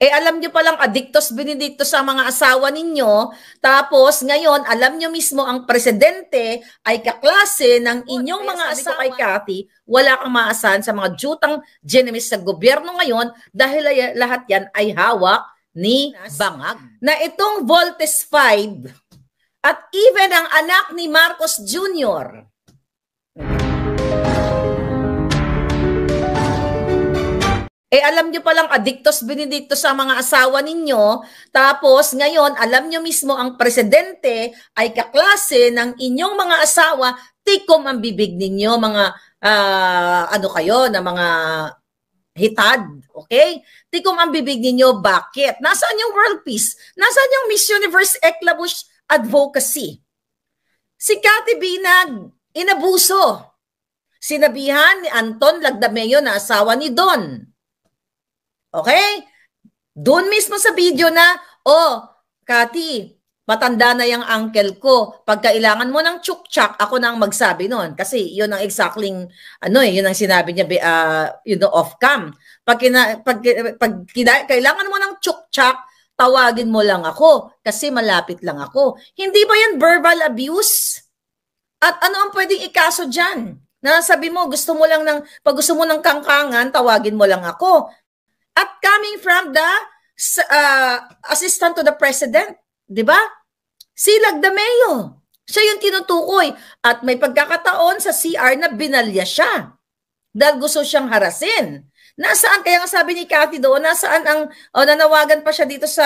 Alam nyo palang adictos benedictos ang mga asawa ninyo, tapos ngayon, alam nyo mismo ang presidente ay kaklase ng inyong mga asawa. Kay Cathy, wala kang maasahan sa mga jutang genemies sa gobyerno ngayon dahil lahat yan ay hawak ni Bangag. Na itong Voltes 5 at even ang anak ni Marcos Jr. Alam nyo palang adictos benedictos ang mga asawa ninyo, tapos ngayon, alam nyo mismo ang presidente ay kaklase ng inyong mga asawa, tikom ang bibig ninyo, mga ano kayo, na mga hitad, okay? Tikom ang bibig ninyo, bakit? Nasaan yung world peace? Nasaan yung Miss Universe Eklabush advocacy? Si Cathy Binag, inabuso. Sinabihan ni Anton Lagdameo na asawa ni Don. Okay? Doon mismo sa video na, Cathy, matanda na yung uncle ko. Pag kailangan mo ng tsuktsak, ako na ang magsabi noon. Kasi yun ang exactly, yun ang sinabi niya, off-cam. Pag kailangan mo ng tsuktsak, tawagin mo lang ako. Kasi malapit lang ako. Hindi ba yan verbal abuse? At ano ang pwedeng ikaso dyan? Na sabi mo, pag gusto mo ng kangkangan, tawagin mo lang ako. At coming from the assistant to the president, di ba? Si Lagdameo. Siya yung tinutukoy. At may pagkakataon sa CR na binalya siya. Dahil gusto siyang harasin. Nasaan, kaya nga sabi ni Cathy doon, nasaan nanawagan pa siya dito sa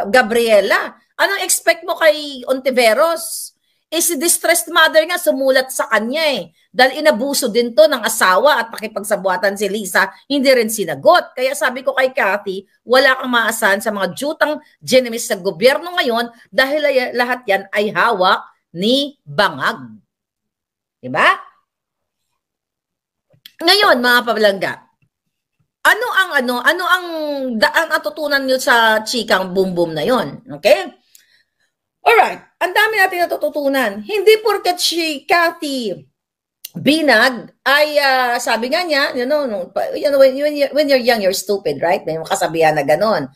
Gabriela. Anong expect mo kay Ontiveros? Si distressed mother nga sumulat sa kanya Dahil inabuso din to ng asawa at pakipagsabuatan si Lisa, hindi rin sinagot. Kaya sabi ko kay Cathy, wala kang maasahan sa mga jutang genemies sa gobyerno ngayon dahil lahat yan ay hawak ni Bangag. Diba? Ngayon, mga pabalangga, ano ang natutunan nyo sa chikang boom-boom na yon? Okay? Alright, ang dami natin natututunan. Hindi porket si Cathy Binag ay sabi nga niya, when you're young, you're stupid, right? May kasabihan na ganon.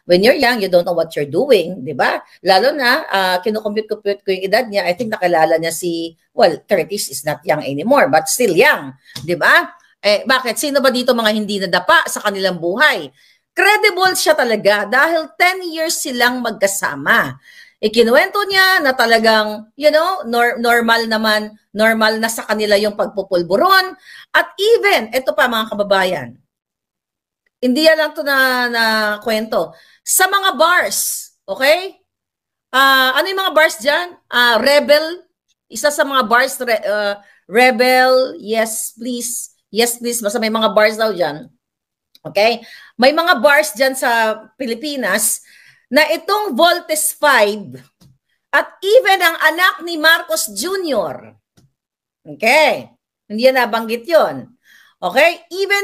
When you're young, you don't know what you're doing, di ba? Lalo na, kinukompute ko yung edad niya, I think nakilala niya 30s is not young anymore, but still young, di ba? Bakit? Sino ba dito mga hindi nadapa sa kanilang buhay? Credible siya talaga dahil 10 years silang magkasama. Ikinuwento niya na talagang, normal na sa kanila yung pagpupulburon. At even, ito pa mga kababayan, hindi yan lang ito na kwento. Sa mga bars, okay? Ano yung mga bars dyan? Rebel, isa sa mga bars, Rebel, yes please, basta may mga bars daw dyan. Okay? May mga bars dyan sa Pilipinas na itong Voltes 5 at even ang anak ni Marcos Jr. Okay? Hindi yan nabanggit yun. Okay? Even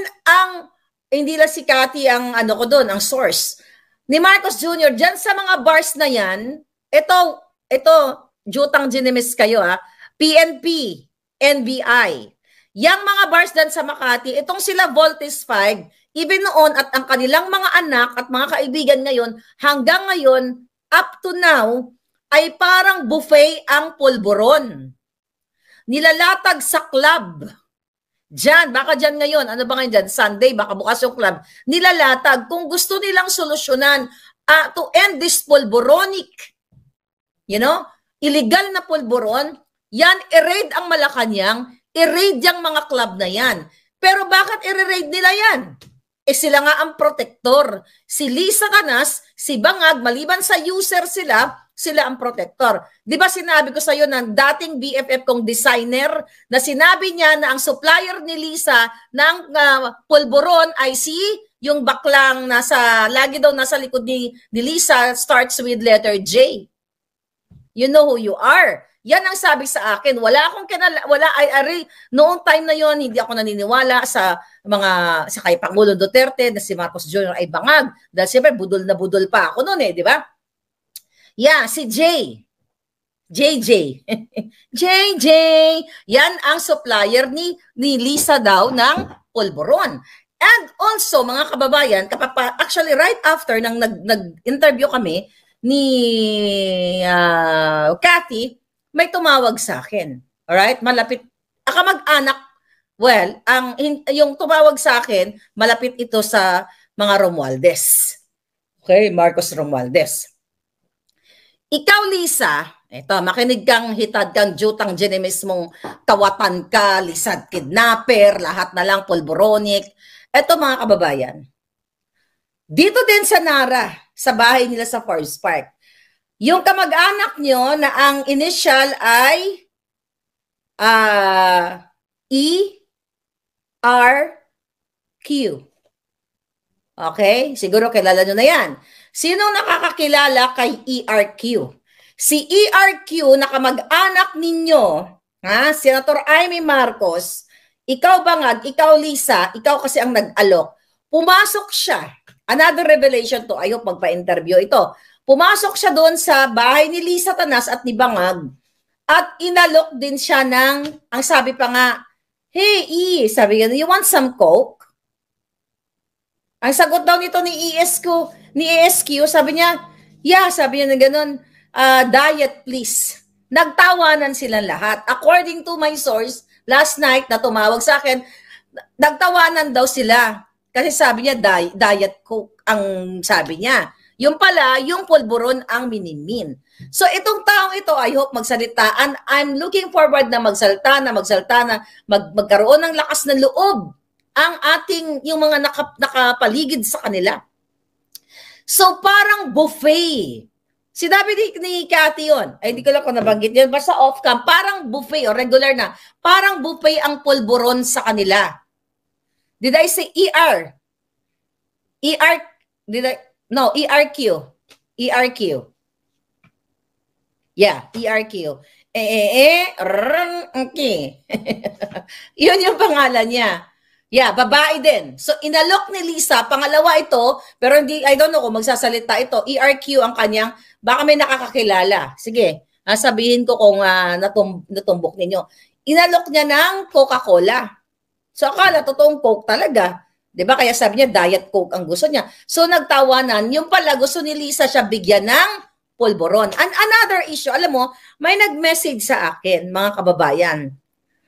hindi lang si Cathy ang ko doon, ang source. Ni Marcos Jr. dyan sa mga bars na yan, ito, jutang ginemis kayo PNP, NBI. Yang mga bars dyan sa Makati, itong sila Voltes 5, even noon at ang kanilang mga anak at mga kaibigan ngayon, hanggang ngayon, up to now, ay parang buffet ang pulburon. Nilalatag sa club. Diyan, baka dyan ngayon, ano ba ngayon dyan? Sunday, baka bukas yung club. Nilalatag kung gusto nilang solusyonan to end this pulburonic, illegal na pulburon, yan, i-raid ang Malacanang, i-raid yung mga club na yan. Pero bakit i-raid nila yan? Sila nga ang protector. Si Lisa Canas, si Bangag, maliban sa user sila ang protector. Di ba sinabi ko sa iyo ng dating BFF kong designer na sinabi niya na ang supplier ni Lisa ng pulburon ay yung baklang lagi daw nasa likod ni Lisa starts with letter J. You know who you are. Yan ang sabi sa akin. Noong time na yon hindi ako naniniwala sa kay Pangulo Duterte na si Marcos Jr. ay bangag. Dahil siyempre, budol na budol pa ako noon di ba? Yeah, si JJ. JJ. Yan ang supplier ni Lisa daw ng pulburon. And also, mga kababayan, actually right after nang nag-interview kami ni Cathy, may tumawag sa akin. Alright? Malapit. Kamag-anak. Well, yung tumawag sa akin, malapit ito sa mga Romualdez. Okay, Marcos Romualdez. Ikaw, Lisa, eto, makinig kang hitad kang jutang ginemis mong kawatan ka, lisad kidnapper, lahat na lang pulboronic. Eto mga kababayan, dito din sa Nara, sa bahay nila sa Forest Park, yung kamag-anak nyo na ang initial ay ERQ. Okay? Siguro kilala nyo na yan. Sinong nakakakilala kay ERQ? Si ERQ na kamag-anak ninyo, Senator Amy Marcos, ikaw Bangag, ikaw Lisa, ikaw kasi ang nag-alok. Pumasok siya. Another revelation to. Ayok magpa-interview ito. Pumasok siya doon sa bahay ni Lisa Tanas at ni Bangag. At inalok din siya ng, ang sabi pa nga, hey E, sabi niya, you want some Coke? Ang sagot daw nito ni ESQ, sabi niya, yeah, sabi niya na ganun, diet please. Nagtawanan silang lahat. According to my source, last night na tumawag sa akin, nagtawanan daw sila. Kasi sabi niya, diet Coke ang sabi niya. Yung pala, yung pulburon ang minimin. So itong taong ito, I hope magsalita. And I'm looking forward na magsalta na, magkaroon ng lakas ng loob ang ating, yung mga nakapaligid sa kanila. So parang buffet. Sinabi ni Cathy yun. Ay, hindi ko lang kung nabanggit yun. Basta off-cam, parang buffet o regular na. Parang buffet ang pulburon sa kanila. Did I say ER? No, ERQ. ERQ. Yeah, ERQ. Okay. Yun yung pangalan niya. Yeah, babae din. So, inalok ni Lisa, pangalawa ito, pero hindi, I don't know kung magsasalita ito. ERQ ang kanyang, baka may nakakakilala. Sige, sabihin ko kung natumbok ninyo. Inalok niya ng Coca-Cola. So, akala, totoong Coke talaga. Diba? Kaya sabi niya, Diet Coke ang gusto niya. So, nagtawanan. Yung pala, gusto ni Lisa siya bigyan ng pulboron. And another issue, alam mo, may nag-message sa akin, mga kababayan.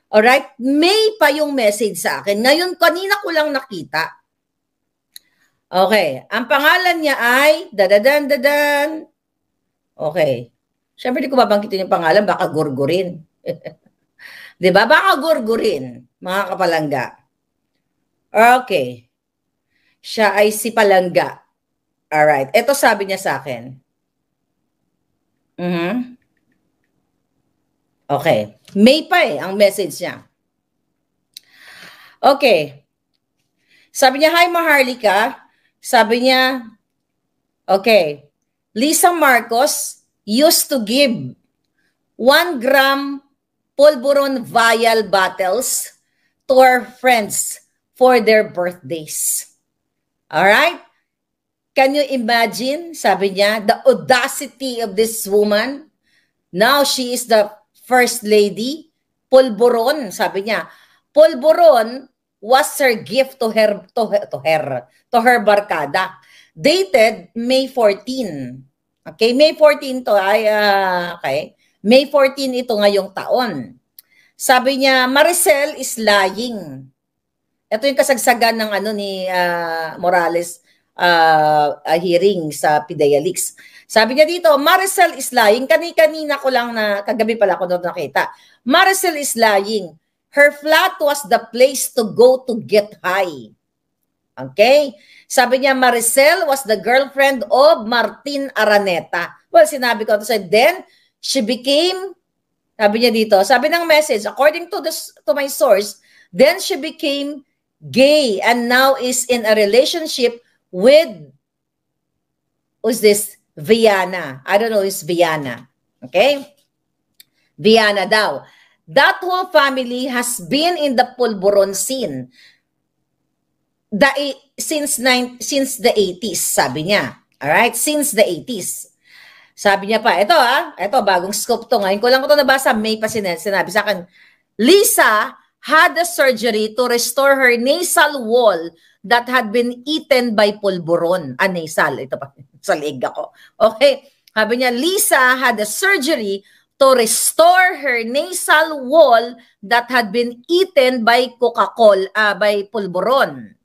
Alright? May pa yung message sa akin. Ngayon, kanina ko lang nakita. Okay. Ang pangalan niya ay dadadan. Okay. Siyempre, di ko babanggitin yung pangalan. Baka gurgurin. Diba? Baka gurgurin, mga kapalangga. Okay. Siya ay si Palangga. Alright. Ito sabi niya sa akin. Okay. May pa ang message niya. Okay. Sabi niya, hi Maharlika. Sabi niya, okay, Lisa Marcos used to give 1 gram pulburon vial bottles to her friends for their birthdays. Alright? Can you imagine, sabi niya, the audacity of this woman? Now she is the First Lady. Pulburon, sabi niya. Pulburon was her gift to her barkada. Dated May 14. Okay, May 14 to ay okay. May 14 ito ngayong taon. Sabi niya, Maricel is lying. Ito yung kasagsagan ng ni Morales hearing sa PIDEA Leaks. Sabi niya dito, Maricel is lying. Kanina ko lang kagabi pala ako doon nakita. Maricel is lying. Her flat was the place to go to get high. Okay? Sabi niya, Maricel was the girlfriend of Martin Araneta. Well, sinabi ko, then she became, sabi niya dito, sabi ng message, according to my source, then she became gay and now is in a relationship with, who's this? Viana. I don't know, it's Viana. Okay? Viana daw. That whole family has been in the pulburon scene since the 80s, sabi niya. Alright? Since the 80s. Sabi niya pa, ito bagong scope to. Ngayon ko lang ito nabasa, May pa sinabi sa akin, Lisa had a surgery to restore her nasal wall that had been eaten by pulburon. Nasal. Ito pa, sa leg ako. Okay. Sabi niya, Lisa had a surgery to restore her nasal wall that had been eaten by Coca-Cola, by pulburon.